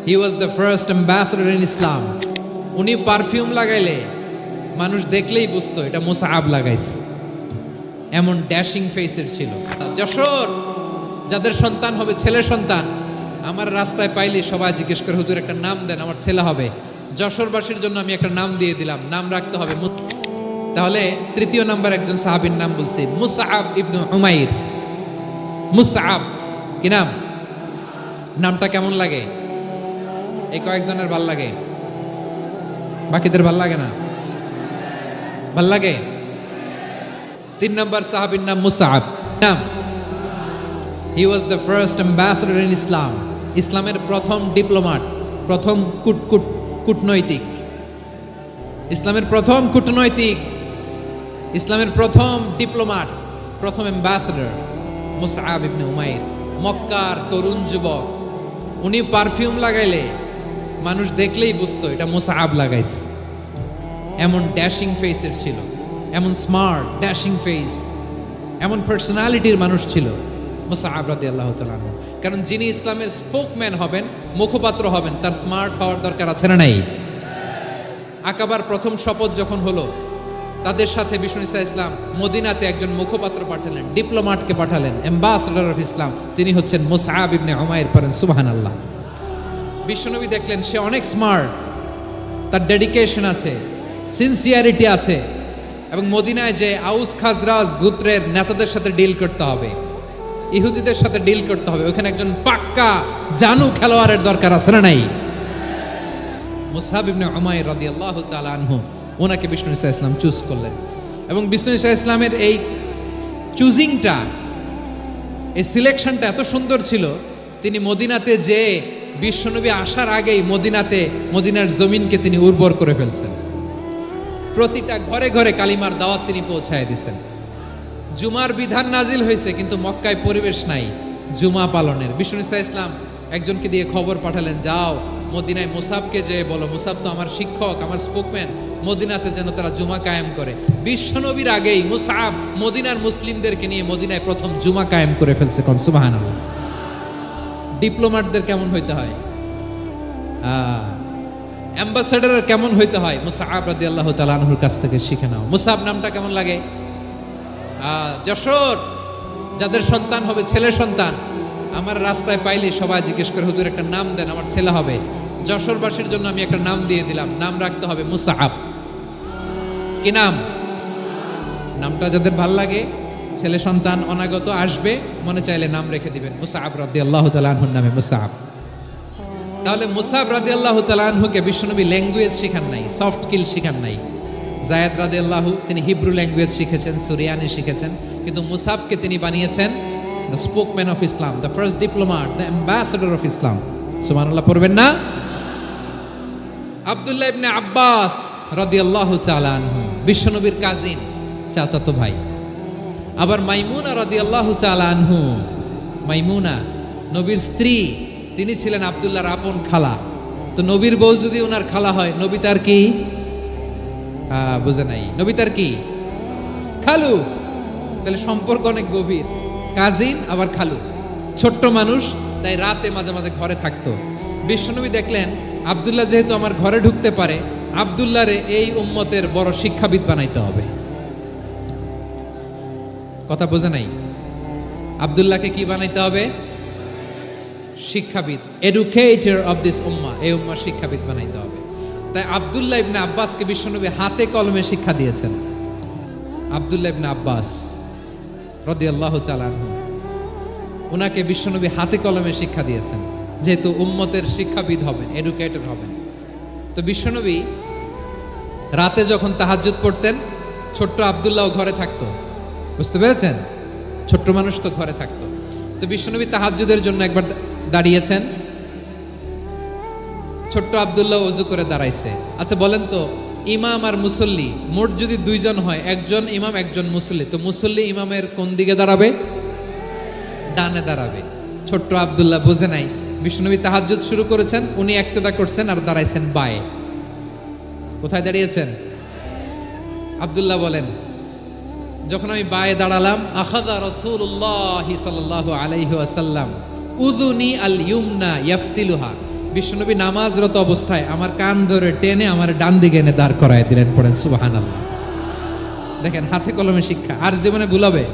He was the first ambassador in Islam. উনি perfume লাগাইলে মানুষ দেখলেই বুঝতো এটা মুসআব লাগাইছে, এমন ড্যাশিং ফেসের ছিল। যশোর যাদের সন্তান হবে, ছেলে সন্তান, আমার রাস্তায় পাইলে সবাই জিজ্ঞেস করে, হুজুর একটা নাম দেন, আমার ছেলে হবে। যশোরবাসীর জন্য আমি একটা নাম দিয়ে দিলাম, নাম রাখতে হবে। তাহলে তৃতীয় নাম্বার একজন সাহাবীর নাম বলছি, মুসআব ইবনে উমাইর। মুসআব কি নাম? নামটা কেমন লাগে? এই কয়েকজনের ভাল লাগে, বাকিদের ভাল লাগে না? ভাল লাগে। 3 নম্বর সাহাবীর নাম মুসআব। নাম, he was the first ambassador in Islam. ইসলামের প্রথম ডিপ্লোম্যাট, প্রথম কূটনৈতিক, ইসলামের প্রথম কূটনৈতিক, ইসলামের প্রথম ডিপ্লোম্যাট, প্রথম অ্যাম্বাসেডর মুসআব ইবনে উমাইর। মক্কার তরুণ যুবক, উনি পারফিউম লাগাইলে মানুষ দেখলেই বুঝতো এটা মুসআব লাগাইছে, এমন ড্যাশিং ফেসের ছিল, এমন স্মার্ট ড্যাশিং ফেস, এমন পার্সোনালিটির মানুষ ছিল মুসআব রাদিয়াল্লাহু তাআলা আনহু। কারণ যিনি ইসলামের স্পোকম্যান হবেন, মুখপাত্র হবেন, তার স্মার্ট হওয়ার দরকার আছে না নাই? আকাবার প্রথম শপথ যখন হলো, তাদের সাথে বিষ্ণু ঈসা ইসলাম মদিনাতে একজন মুখপাত্র পাঠালেন, ডিপ্লোম্যাটকে পাঠালেন, অ্যাম্বাসেডর অফ ইসলাম। তিনি হচ্ছেন মুসআব ইবনে উমাইর। পড়েন সুবহানাল্লাহ। বিশ্বনবী দেখলেন সে অনেক স্মার্ট, তার ডেডিকেশন আছে, সিনসিয়ারিটি আছে, এবং মদিনায় যে আউস খাজরাজ গোত্রের নেতাদের সাথে ডিল করতে হবে, ইহুদিদের সাথে ডিল করতে হবে, ওখানে একজন পাক্কা জানু খেলোয়াড়ের দরকার আছে না নাই? মুসআব ইবনে উমাইর রাদিয়াল্লাহু তাআলা আনহু, ওনাকে বিষ্ণু ঈসা ইসলাম চুজ করলেন। এবং বিষ্ণু ঈসা ইসলামের এই চুজিংটা, এই সিলেকশনটা এত সুন্দর ছিল, তিনি মদিনাতে যে বিশ্বনবী আসার আগেই মদিনার জমিনকে তিনি উর্বর করে ফেলছেন। প্রতিটা ঘরে ঘরে কালিমার দাওয়াত তিনি পৌঁছায় দিয়েছেন। জুমার বিধান নাজিল হয়েছে, কিন্তু মক্কায় পরিবেশ নাই জুমা পালনের। বিষ্ণু ঈসা ইসলাম একজনকে দিয়ে খবর পাঠালেন, যাও মদিনায় মুসাবকে যে বলো, মুসাব তো আমার শিক্ষক, আমার স্পোকম্যান, মদিনাতে যেন তারা জুমা কায়েম করে। বিশ্বনবীর আগেই মুসআব মদিনার মুসলিমদেরকে নিয়ে মদিনায় প্রথম জুমা কায়েম করে ফেলছে। কোন সুবহানাল্লাহ। ডিপ্লোম্যাটদের কেমন হইতে হয়, অ্যাম্বাসেডারের কেমন হইতে হয়, মুসআব রাদিয়াল্লাহু তাআলা আনহুর কাছ থেকে শিখে নাও। মুসআব নামটা কেমন লাগে? যশোর যাদের সন্তান হবে, ছেলে সন্তান, আমার রাস্তায় পাইলে সবাই জিজ্ঞেস করে, হুজুর একটা নাম দেন, আমার ছেলে হবে। যশোরবাসীর জন্য আমি একটা নাম দিয়ে দিলাম, নাম রাখতে হবে মুসআব। কি নাম? নামটা যাদের ভাল লাগে, ছেলে সন্তান অনাগত আসবে, মনে চাইলে নাম রেখে দিবেন মুসআব রাদিয়াল্লাহু তাআলা আনহুর নামে মুসআব। তাহলে মুসআব রাদিয়াল্লাহু তাআলা আনহুকে বিশ্বনবী ল্যাঙ্গুয়েজ শিখান নাই, সফট স্কিল শিখান নাই। যায়েদ রাদিয়াল্লাহু, তিনি হিব্রু ল্যাঙ্গুয়েজ শিখেছেন, সুরিয়ানি শিখেছেন, কিন্তু মুসআবকে তিনি বানিয়েছেন the spokesman of Islam, the first diplomat, the ambassador of Islam. সুবহানাল্লাহ পড়বেন না? আব্দুল্লাহ ইবনে আব্বাস রাদিয়াল্লাহু তাআলা আনহু, বিশ্বনবীর কাজিন, চাচাতো ভাই। আবার মাইমুনা রাদিয়াল্লাহু তাআলা আনহু, মাইমুনা নবীর স্ত্রী, তিনি ছিলেন আব্দুল্লাহর আপন খালা। তো নবীর বউ যদি ওনার খালা হয়, নবী তার কি? বুঝে নাই, নবী তার কি? খালু। তাহলে সম্পর্ক অনেক গভীর, কাজিন আবার খালু। ছোট্ট মানুষ, তাই রাতে মাঝে মাঝে ঘরে থাকতো। বিশ্বনবী দেখলেন আব্দুল্লাহ যেহেতু আমার ঘরে ঢুকতে পারে, আব্দুল্লাহরে এই উম্মতের বড় শিক্ষাবিদ বানাইতে হবে। কথা বোঝে নাই? আব্দুল্লাহকে কি বানাইতে হবে? শিক্ষাবিদ, এডুকেটর অফ দিস উম্মাহ, এই উম্মার শিক্ষাবিদ বানাইতে হবে। তাই আব্দুল্লাহ ইবনে আব্বাসকে বিশ্বনবী হাতে কলমে শিক্ষা দিয়েছেন। আব্দুল্লাহ ইবনে আব্বাস রাদিয়াল্লাহু তাআলা আনহু, ওনাকে বিশ্বনবী হাতে কলমে শিক্ষা দিয়েছেন, যেহেতু উম্মতের শিক্ষাবিদ হবেন, এডুকেটর হবেন। তো বিশ্বনবী রাতে যখন তাহাজ্জুদ পড়তেন, ছোট্ট আব্দুল্লাহ ঘরে থাকতো। বুঝতে পেরেছেন? ছোট্ট মানুষ তো ঘরে থাকতো। তো বিশ্বনবী তাহাজ্জুদের জন্য একবার দাঁড়িয়েছেন, ছোট্ট আব্দুল্লাহ ওযু করে দাঁড়াইছে। আচ্ছা বলেন তো, ইমাম আর মুসল্লি মোট যদি 2 জন হয়, একজন ইমাম একজন মুসল্লি, তো মুসল্লি ইমামের কোন দিকে দাঁড়াবে? ডানে দাঁড়াবে। ছোট্ট আব্দুল্লাহ বুঝে নাই, বিশ্বনবী তাহাজ্জুদ শুরু করেছেন, উনি ইক্তেদা করছেন আর দাঁড়াইছেন বায়ে। কোথায় দাঁড়িয়েছেন? আব্দুল্লাহ বলেন, যখন আমি বায়ে দাঁড়ালাম, আখাযা রাসূলুল্লাহ সাল্লাল্লাহু আলাইহি ওয়াসাল্লাম উযুনি আল ইউমনা ইয়াফতিলুহা, বিশ্বনবী নামাজরত অবস্থায় আমার কান ধরে টেনে আমার ডান দিকে এনে দাঁড় করায় দিলেন, পড়েন সুবহানাল্লাহ। দেখেন হাতে কলমে শিক্ষা। আর জীবনে ভুলাবে?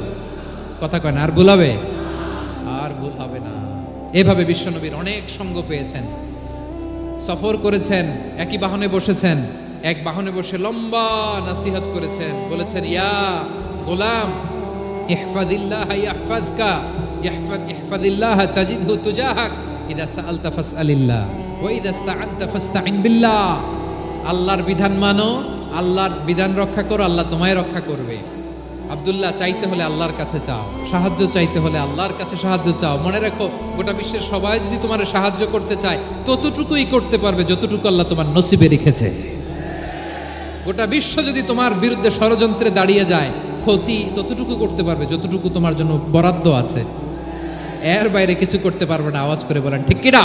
কথা কয় না, আর ভুলাবে? আর ভুল হবে না। এভাবে বিশ্বনবীর অনেক সঙ্গ পেয়েছেন, সফর করেছেন, একই বাহনে বসেছেন, এক বাহনে বসে লম্বা নসিহত করেছেন, বলেছেন ইয়া গোলাম ইহফাজিল্লাহ ইয়াহফাজকা ইহফাজিল্লাহ তাজিদহু তুজাহাক ইদা সাআলতা ফাসআলিল্লাহ ওয়া ইদা ইসতাআনতা ফাসতাইন বিল্লাহ। আল্লাহর বিধান মানো, আল্লাহর বিধান রক্ষা করো, আল্লাহ তোমায় রক্ষা করবে। আব্দুল্লাহ, চাইতে হলে আল্লাহর কাছে চাও, সাহায্য চাইতে হলে আল্লাহর কাছে সাহায্য চাও। মনে রাখো, গোটা বিশ্বের সবাই যদি তোমার সাহায্য করতে চায় ততটুকুই করতে পারবে যতটুকু আল্লাহ তোমার নসিবে রেখেছে। গোটা বিশ্ব যদি তোমার বিরুদ্ধে ষড়যন্ত্রে দাঁড়িয়ে যায়, ক্ষতি ততটুকু করতে পারবে যতটুকু তোমার জন্য বরাদ্দ আছে, এর বাইরে কিছু করতে পারবে না। আওয়াজ করে বলেন ঠিক কিনা?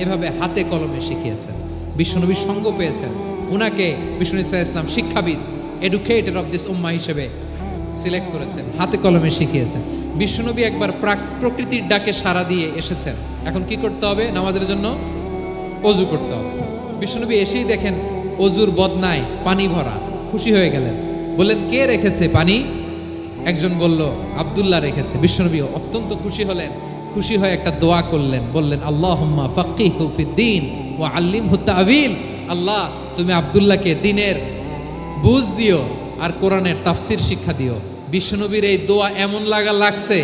এভাবে হাতে কলমে শিখিয়েছেন, বিশ্বনবীর সঙ্গ পেয়েছেন। উনাকে বিষ্ণু ইসলাম শিক্ষাবিদ, এডুকেটেড অফ দিস উম্মাহ হিসেবে সিলেক্ট করেছেন, হাতে কলমে শিখিয়েছেন। বিশ্বনবী একবার প্রকৃতির ডাকে সাড়া দিয়ে এসেছেন। এখন কি করতে হবে? নামাজের জন্য অজু করতে হবে। বিশ্বনবী এসেই দেখেন অজুর বদনায় পানি ভরা, খুশি হয়ে গেলেন, বললেন কে রেখেছে পানি? একজন বলল আব্দুল্লাহ রেখেছে। বিশ্বনবী অত্যন্ত খুশি হলেন, খুশি হয়ে একটা দোয়া করলেন, বললেন আল্লাহুম্মা ফাক্কিহু ফিদ্দীন ওয়া আল্লিমহু তা'ওয়ীল। আল্লাহ, তুমি আব্দুল্লাহকে দ্বীনের বুঝ দিও আর কোরআনের তাফসীর শিক্ষা দিও। বিশ্বনবীর এই দোয়া এমন লাগছে,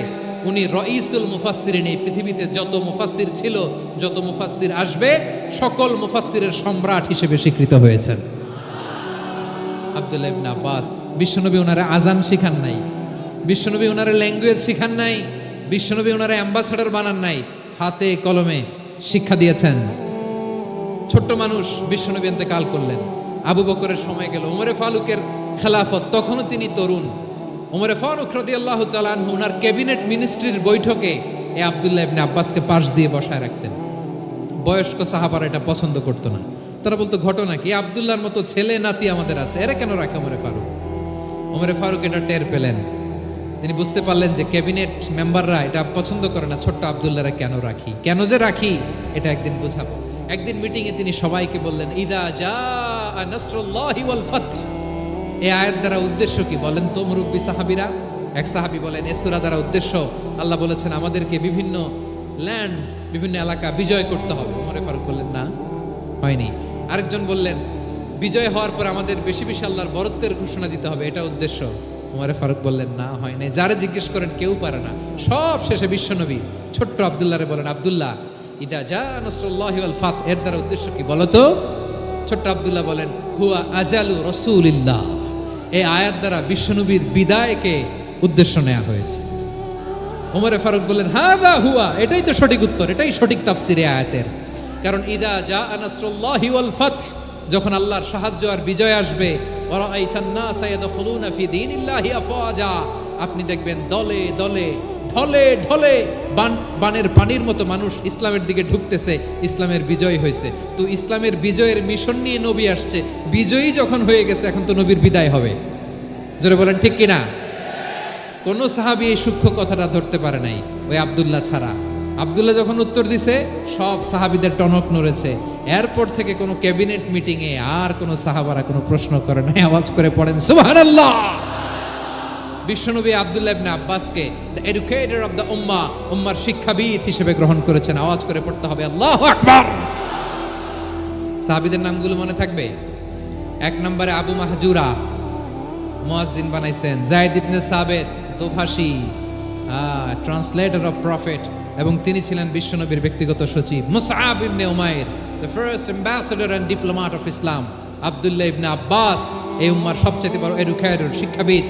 উনি রাইসুল মুফাসসিরিন, এই পৃথিবীতে যত মুফাসসির ছিল, যত মুফাসসির আসবে, সকল মুফাসসিরের সম্রাট হিসেবে স্বীকৃত হয়েছেন আব্দুল্লাহ ইবনে আব্বাস। বিশ্বনবী ওনারে আজান শিখান নাই, বিশ্বনবী ওনারে ল্যাঙ্গুয়েজ শিখান নাই, বিশ্বনবী ওনারে অ্যাম্বাসেডর বানান নাই, হাতে কলমে শিক্ষা দিয়েছেন। ছোট্ট মানুষ, বিশ্বনবী ইন্তেকাল করলেন, আবু বকরের সময় গেল, ওমরে ফারুকের খেলাফত, তখনও তিনি তরুণ। ওমরে ফারুক রাদিয়াল্লাহু তাআলা আনহু ওনার ক্যাবিনেট মিনিস্ট্রির বৈঠকে এই আব্দুল্লাহ ইবনে আব্বাসকে পাশ দিয়ে বসায় রাখতেন। বয়স্ক সাহাবারা এটা পছন্দ করতো না, তারা বলতো ঘটনা কি, আব্দুল্লাহর মতো ছেলে নাতি আমাদের আছে, এরা কেন রাখে ওমরে ফারুক? ওমরে ফারুক এটা টের পেলেন, তিনি বুঝতে পারলেন যে ক্যাবিনেট মেম্বাররা এটা পছন্দ করে না, ছোট্ট আব্দুল্লাহরা কেন রাখি, কেন যে রাখি এটা একদিন বোঝাবো। একদিন মিটিংয়ে তিনি সবাইকে বললেন ইদা জাআ নাসরুল্লাহি ওয়াল ফাতহ। এই আয়াত দ্বারা উদ্দেশ্য কি বলেন তো মুরব্বী সাহাবীরা? এক সাহাবী বলেন এই সূরা দ্বারা উদ্দেশ্য, আল্লাহ বলেছেন আমাদেরকে বিভিন্ন ল্যান্ড, বিভিন্ন এলাকা বিজয় করতে হবে। ওমরে ফারুক বললেন না, হয়নি। আরেকজন বললেন বিজয় হওয়ার পর আমাদের বেশি বেশি আল্লাহর বরত্বের ঘোষণা দিতে হবে, এটা উদ্দেশ্য। ওমরে ফারুক বললেন না, হয় নাই। যারা জিজ্ঞেস করেন কেউ পারে না। সব শেষে বিশ্বনবী ছোট্ট আব্দুল্লাহরে বলেন আব্দুল্লাহ ইদা জাআ নাসরুল্লাহি ওয়াল ফাতহ, এর দ্বারা উদ্দেশ্য কি বলো তো? ছোট্ট আব্দুল্লাহ বলেন হুয়া আজালু রাসূলিল্লাহ। এই আয়াত দ্বারা বিশ্বনবীর বিদায়কে উদ্দেশ্য নেওয়া হয়েছে। ওমরে ফারুক বললেন হাদা হুয়া, এটাই তো সঠিক উত্তর, এটাই সঠিক তাফসীর এই আয়াতের। কারণ ইদা জাআ নাসরুল্লাহি ওয়াল ফাতহ, যখন আল্লাহর সাহায্য আর বিজয় আসবে, ওয়া রাআইতান নাসা ইয়াদখুলুনা ফি দীনিল্লাহি আফওয়াজা, আপনি দেখবেন দলে দলে ঢলে ঢলে বানের পানির মতো মানুষ ইসলামের দিকে ঢুকতেছে, ইসলামের বিজয় হয়েছে। তো ইসলামের বিজয়ের মিশন নিয়ে নবী আসছে, বিজয়ী যখন হয়ে গেছে এখন তো নবীর বিদায় হবে। জোরে বলেন ঠিক কিনা? কোন সাহাবী এই সূক্ষ্ম কথাটা ধরতে পারে নাই, ওই আব্দুল্লাহ ছাড়া। আব্দুল্লাহ যখন উত্তর দিছে সব সাহাবীদের টনক নড়েছে। এরপর থেকে কোনো ক্যাবিনেট মিটিংয়ে আর কোনো সাহাবারা কোনো প্রশ্ন করে নাই। আওয়াজ করে পড়েন সুবহানাল্লাহ। বিশ্বনবী আব্দুল্লাহ ইবনে আব্বাসকে দ্য এডুকেটর অফ দ্য উম্মাহ, উম্মার শিক্ষাবিদ হিসেবে গ্রহণ করেছেন। আওয়াজ করে পড়তে হবে আল্লাহু আকবার। সাহাবীদের নামগুলো মনে থাকবে? এক নম্বরে আবু মাহজুরা, মুয়াজ্জিন বানাইছেন। যায়েদ ইবনে সাবিত, দোভাষী, ট্রান্সলেটর অফ প্রফেট, এবং তিনি ছিলেন বিশ্বনবীর ব্যক্তিগত সচিব। মুসআব ইবনে উমাইর, the first ambassador and diplomat of Islam. আব্দুল্লাহ ইবনে আব্বাস, এই উম্মার সবচেয়ে বড় এডুকেটর, শিক্ষাবিদ।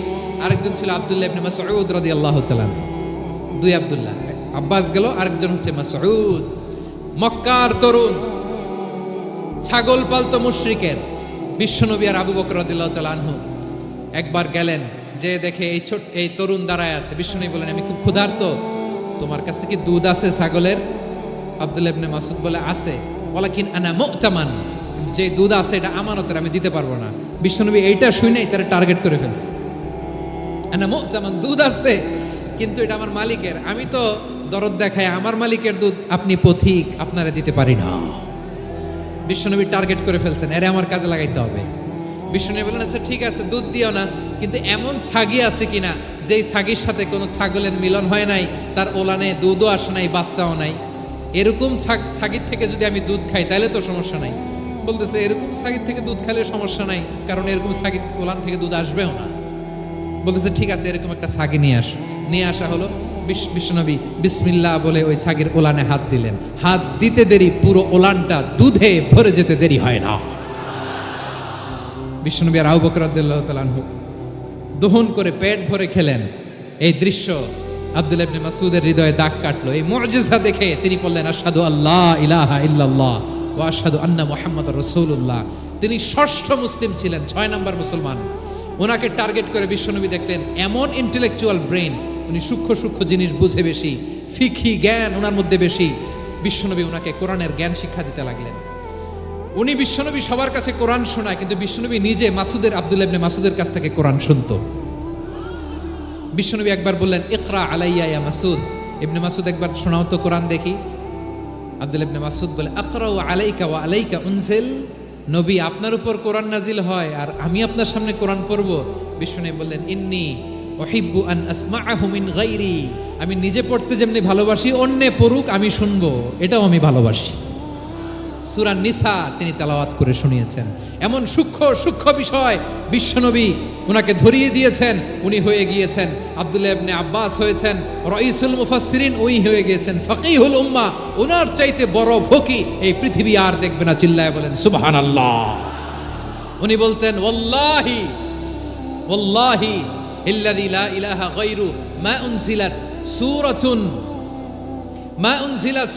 আরেকজন ছিল আব্দুল্লাহ ইবনে মাসউদ রাদিয়াল্লাহু তাআলা। দুই আব্দুল্লাহ, আব্বাস গেল, আরেকজন হচ্ছে মাসউদ। মক্কার তরুণ, ছাগল পালতো মুশরিকের। বিশ্বনবী আর আবু বকর রাদিয়াল্লাহু তাআলা আনহু একবার গেলেন, যে দেখে এই তরুণ দাঁড়ায় আছে। বিশ্বনবী বলেন আমি খুব ক্ষুধার্ত, তোমার কাছে কি দুধ আছে ছাগলের? আব্দুল্লাহ ইবনে মাসউদ বলে আছে। ওয়ালাকিন আনা মুতামান, যে দুধ আছে এটা আমানতের, আমি দিতে পারবো না। বিশ্বনবী এইটা শুনেই তার টার্গেট করে ফেলছে। আনা মুতামান, দুধ আছে কিন্তু এটা আমার মালিকের, আমি তো দরদ দেখায়, আমার মালিকের দুধ আপনি পথিক, আপনারা দিতে পারি না। বিশ্বনবী টার্গেট করে ফেলছেন, এরে আমার কাজে লাগাইতে হবে। বিশ্বনবী বললেন, আচ্ছা ঠিক আছে, দুধ দিও না, কিন্তু এমন ছাগি আছে কিনা যেই ছাগির সাথে কোনো ছাগলের মিলন হয় নাই, তার ওলানে দুধও আসে নাই, বাচ্চাও নাই, এরকম ছাগির থেকে যদি আমি দুধ খাই তাহলে তো সমস্যা নাই। বলতেছে এরকম ছাগির থেকে দুধ খাইলে সমস্যা নাই, কারণ এরকম ছাগির ওলান থেকে দুধ আসবেও না। বলতেছে ঠিক আছে, এরকম একটা ছাগি নিয়ে আসো। নিয়ে আসা হলো। বিশ্বনবী বিসমিল্লাহ বলে ওই ছাগির ওলানে হাত দিলেন। হাত দিতে দেরি, পুরো ওলানটা দুধে ভরে যেতে দেরি হয় না। বিশ্বনবী আর আবু বকর রাদিয়াল্লাহু তাআলা আনহু দহন করে পেট ভরে খেলেন। এই দৃশ্য আব্দুল্লাহ ইবনে মাসউদের হৃদয়ে দাগ কাটলো। এই মুআজিজা দেখে তিনি বললেন, আশহাদু আল্লা ইলাহা ইল্লাল্লাহ ওয়া আশহাদু আন্না মুহাম্মাদুর রাসূলুল্লাহ। তিনি ষষ্ঠ মুসলিম ছিলেন, 6 নম্বর মুসলমান। ওনাকে টার্গেট করে বিশ্বনবী দেখলেন এমন ইন্টেলেকচুয়াল ব্রেন, উনি সূক্ষ্ম সূক্ষ্ম জিনিস বুঝে বেশি, ফিকহি জ্ঞান ওনার মধ্যে বেশি। বিশ্বনবী ওনাকে কোরআনের জ্ঞান শিক্ষা দিতে লাগলেন। উনি বিশ্বনবী সবার কাছে কোরআন শোনায়, কিন্তু বিশ্বনবী নিজে আব্দুল্লাহ ইবনে মাসউদের কাছ থেকে কোরআন শুনতো। বিশ্বনবী একবার বললেন, ইকরা আলাইয়া ইয়া মাসউদ। ইবনে মাসউদ একবার শোনাও তো কোরআন দেখি। আব্দুল্লাহ ইবনে মাসউদ বলে, আকরাউ আলাইকা ওয়া আলাইকা উনজিল। নবী, আপনার উপর কোরআন নাজিল হয় আর আমি আপনার সামনে কোরআন পড়ব। বিশ্বনবী বললেন, ইন্নী উহিব্বু আন আসমাআহু মিন গায়রি। আমি নিজে পড়তে যেমনি ভালোবাসি, অন্যে পড়ুক আমি শুনবো, এটাও আমি ভালোবাসি। সূরা নিসা তিনি তেলাওয়াত করে শুনিয়েছেন। এমন সূক্ষ্ম সূক্ষ্ম বিষয় বিশ্বনবী ওনাকে ধরিয়ে দিয়েছেন। উনি হয়ে গিয়েছেন আব্দুল্লাহ ইবনে আব্বাস, হয়েছেন রাইসুল মুফাসসিরিন, ওই হয়ে গিয়েছেন ফাকিহুল উম্মাহ। ওনার চাইতে বড় ফকি এই পৃথিবী আর দেখবে না। চিল্লায় বলেন সুবহানাল্লাহ। উনি বলতেন, ওয়াল্লাহি ওয়াল্লাহি ইল্লাযী লা ইলাহা গায়রু মা উনজিলাত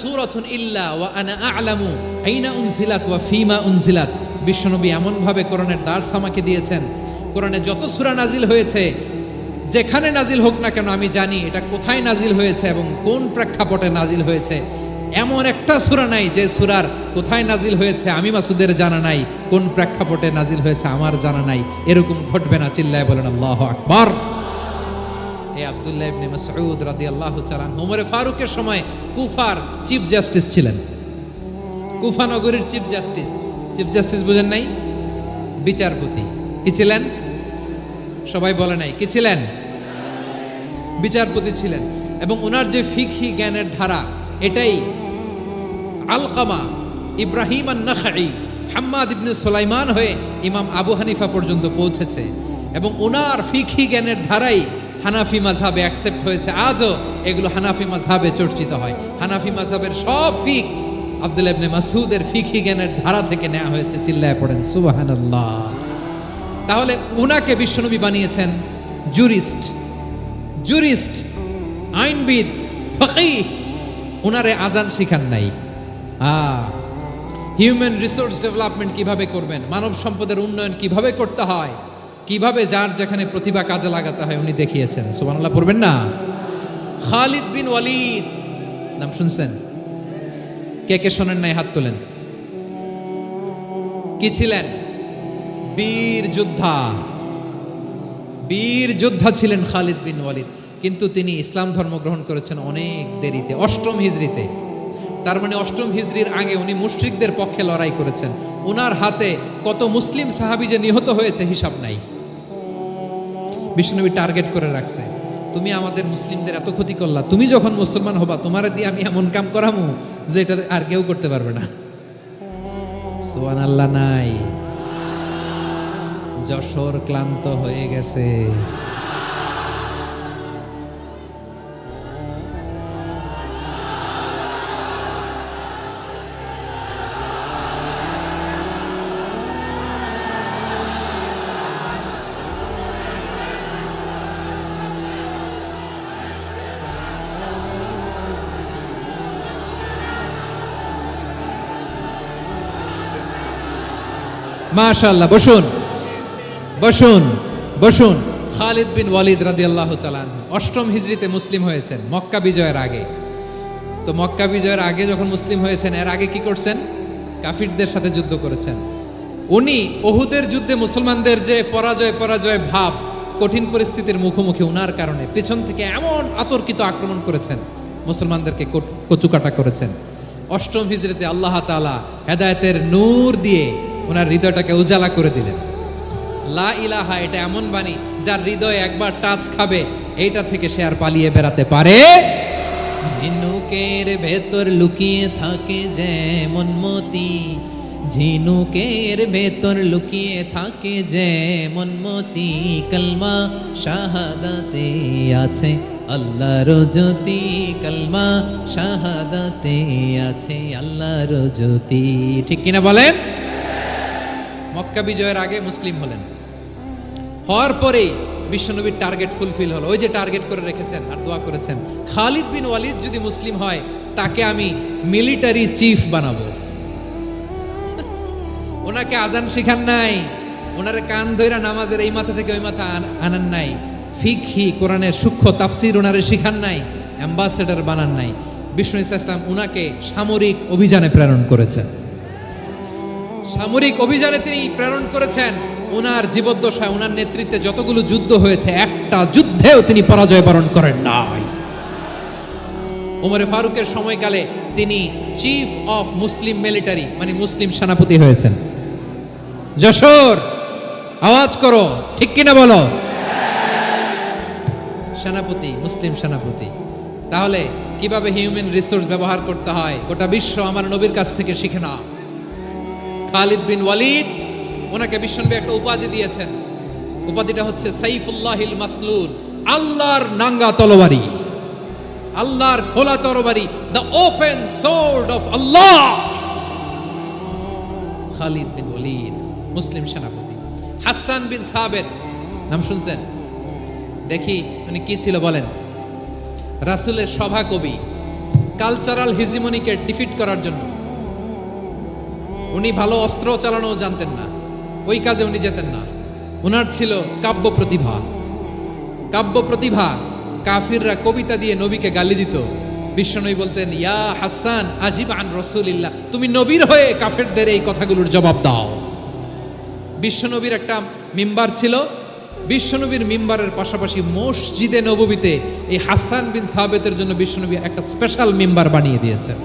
সূরাতুন ইল্লা ওয়া আনা আ'লামু আইনা উনজিলাত ওয়া ফীমা উনজিলাত। বিশ্বনবী এমন ভাবে কোরআনের দার্স আমাকে দিয়েছেন, কোরআনে যত সূরা নাজিল হয়েছে, যেখানে নাজিল হোক না কেন আমি জানি এটা কোথায় নাজিল হয়েছে এবং কোন প্রেক্ষাপটে নাজিল হয়েছে। এমন একটা সূরা নাই যে সূরার কোথায় নাজিল হয়েছে আমি মাসুদের জানা নাই, কোন প্রেক্ষাপটে নাজিল হয়েছে আমার জানা নাই। এরকম ঘটবে না। চিল্লায় বলেন আল্লাহু আকবার। এই আব্দুল্লাহ ইবনে মাসউদ রাদিয়াল্লাহু তাআলা ওমর ফারুকের সময় কুফার চিফ জাস্টিস ছিলেন। কুফা নগরীর চিফ জাস্টিস। চিফ জাস্টিস বুঝেন নাই? বিচারপতি। কি ছিলেন? সবাই বলে নাই, কি ছিলেন? বিচারপতি ছিলেন। এবং ওনার যে ফিকহি জ্ঞানের ধারা, এটাই আলকামা, ইব্রাহিম আন-নাখাই, হাম্মাদ ইবনে সুলাইমান হয়ে ইমাম আবু হানিফা পর্যন্ত পৌঁছেছে। এবং ওনার ফিকহি জ্ঞানের ধারাই হানাফি মাযহাবে অ্যাকসেপ্ট হয়েছে। আজও এগুলো হানাফি মাযহাবে চর্চিত হয়। হানাফি মাযহাবের সব ফিক আব্দুল্লাহ ইবনে মাসউদের ফিকহি জ্ঞানের ধারা থেকে নেওয়া হয়েছে। চিল্লায় পড়েন সুবহানাল্লাহ। তাহলে উনাকে বিশ্বনবী বানিয়েছেন জুরিস্ট, আইনবিদ, ফাকিহ। উনারে আজান শিখান নাই। হিউম্যান রিসোর্স ডেভেলপমেন্ট কিভাবে করবেন, মানব সম্পদের উন্নয়ন কিভাবে করতে হয়, কিভাবে যার যেখানে প্রতিভা কাজে লাগাতে হয় উনি দেখিয়েছেন। সুবহানাল্লাহ পড়বেন না? খালিদ বিন ওয়ালিদ নাম শুনছেন? কে কে শোনেন নাই হাত তোলেন। কি ছিলেন? বীর যোদ্ধা ছিলেন খালিদ বিন ওয়ালিদ। কিন্তু তিনি ইসলাম ধর্ম গ্রহণ করেছেন অনেক দেরিতে, 8ম হিজরিতে। তার মানে 8ম হিজরির আগে উনি মুশরিকদের পক্ষে লড়াই করেছেন। ওনার হাতে কত মুসলিম সাহাবী যে নিহত হয়েছে হিসাব নাই। বিশ্বনবী টার্গেট করে রাখছে, তুমি আমাদের মুসলিমদের এত ক্ষতি করলা, তুমি যখন মুসলমান হবা তোমারে দিয়ে আমি এমন কাম করামু যে এটা আর কেউ করতে পারবে না। সুবহানাল্লাহ নাই? যশোর ক্লান্ত হয়ে গেছে। মাশাআল্লাহ। বসুন। খালিদ বিন ওয়ালিদ রাদিয়াল্লাহু তাআলা 8ম হিজরিতে মুসলিম হয়েছেন, মক্কা বিজয়ের আগে। তো মক্কা বিজয়ের আগে যখন মুসলিম হয়েছেন, এর আগে কি করছেন? কাফিরদের সাথে যুদ্ধ করেছেন। উনি উহুদের যুদ্ধে মুসলমানদের যে পরাজয় ভাব, কঠিন পরিস্থিতির মুখোমুখি উনার কারণে পেছন থেকে এমন আতর্কিত আক্রমণ করেছেন, মুসলমানদেরকে কচুকাটা করেছেন। অষ্টম হিজরিতে আল্লাহ তাআলা হেদায়েতের নূর দিয়ে ওনার হৃদয়টাকে উজালা করে দিলেন। লা ইলাহা এটা এমন বাণী যার হৃদয়ে একবার টাচ খাবে এইটা থেকে সে আর পালিয়ে বেড়াতে পারে। ঝিনুকের ভেতর লুকিয়ে থাকে যেমন মতি, ঝিনুকের ভেতর লুকিয়ে থাকে যেমন মতি, কলমা শাহাদাতে আছে আল্লাহর জ্যোতি, কলমা শাহাদাতে আছে আল্লাহর জ্যোতি। ঠিক কিনা বলেন? মক্কা বিজয়ের আগে মুসলিম হলেন, হওয়ার পরেই বিশ্বনবীর টার্গেট ফুলফিল হলো। ওই যে টার্গেট করে রেখেছেন আর দোয়া করেছেন, খালিদ বিন ওয়ালিদ যদি মুসলিম হয় তাকে আমি মিলিটারি চিফ বানাবো। ওনাকে আজান শিখান নাই, ওনারে কান ধইরা নামাজের এই মাথা থেকে ওই মাথা আনান নাই, ফিকহি কোরআনের সূক্ষ্ম তাফসীর ওনারে শিখান নাই, অ্যাম্বাসেডর বানান নাই। বিষ্ণু ইসলাম উনাকে সামরিক অভিযানে প্রেরণ করেছেন। সামরিক অভিযানে তিনি প্রেরণ করেছেন। ওনার জীবদ্দশায় ওনার নেতৃত্বে যতগুলো যুদ্ধ হয়েছে একটা যুদ্ধেও তিনি পরাজয় বরণ করেন নাই। ওমরে ফারুকের সময়কালে তিনি চিফ অফ মুসলিম মিলিটারি মানে মুসলিম সেনাপতি হয়েছেন। যশোর আওয়াজ করো, ঠিক কিনা বলো? সেনাপতি, মুসলিম সেনাপতি। তাহলে কিভাবে হিউম্যান রিসোর্স ব্যবহার করতে হয় গোটা বিশ্ব আমার নবীর কাছ থেকে শিখে নাও। খালিদ বিন ওয়ালিদ, ওনাকে বিশ্বনবী একটা উপাধি দিয়েছেন। উপাধিটা হচ্ছে সাইফুল্লাহিল মাসলুল, আল্লাহর নাঙ্গা তরবারি, আল্লাহর খোলা তরবারি, দ্য ওপেন সোর্ড অফ আল্লাহ। খালিদ বিন ওয়ালিদ মুসলিম সেনাপতি। হাসান বিন সাবেত নাম শুনছেন? দেখি উনি কি ছিল বলেন। রাসূলের সভা কবি, কালচারাল হিজিমনিকে ডিফিট করার জন্য। উনি ভালো অস্ত্র চালানো জানতেন না, ওই কাজে উনি যেতেন না। ওনার ছিল কাব্য প্রতিভা। কাব্য প্রতিভা, কাফিররা কবিতা দিয়ে নবীকে গালি দিত। বিশ্বনবী বলতেন, ইয়া হাসান আজিব আন রাসূলিল্লাহ, তুমি নবীর হয়ে কাফেরদের এই কথাগুলোর জবাব দাও। বিশ্বনবীর একটা মিম্বার ছিল। বিশ্বনবীর মিম্বারের পাশাপাশি মসজিদে নববীতে এই হাসান বিন সাবেতের জন্য বিশ্বনবী একটা স্পেশাল মিম্বার বানিয়ে দিয়েছেন।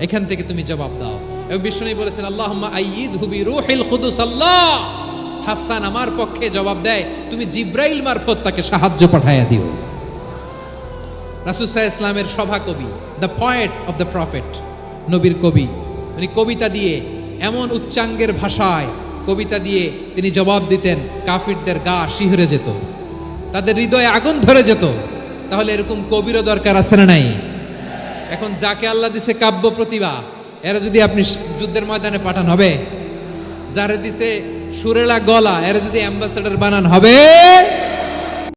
এখান থেকে তুমি জবাব দাও। এবং বিশ্বনবী বলেছেন, আল্লাহুম্মা আইয়িদহু বিরূহিল কুদুস। আল্লাহ, হাসান আমার পক্ষে জবাব দেয়, তুমি জিব্রাইল মারফত তাকে সাহায্য পাঠাইয়া দিও। রাসূল সাল্লাল্লাহু আলাইহি ইসলামের সভা কবি, the poet of the prophet, নবীর কবি। উনি কবিতা দিয়ে এমন উচ্চাঙ্গের ভাষায় কবিতা দিয়ে তিনি জবাব দিতেন, কাফিরদের গা শিহরে যেত, তাদের হৃদয়ে আগুন ধরে যেত। তাহলে এরকম কবিরও দরকার আছে না নাই? এখন যাকে আল্লাহ দিছে কাব্য প্রতিভা, এরা যদি আপনি যুদ্ধের ময়দানে পাঠান হবে? যারে দিছে সুরেলা গলা, এরা যদি অ্যাম্বাসেডর বানান হবে?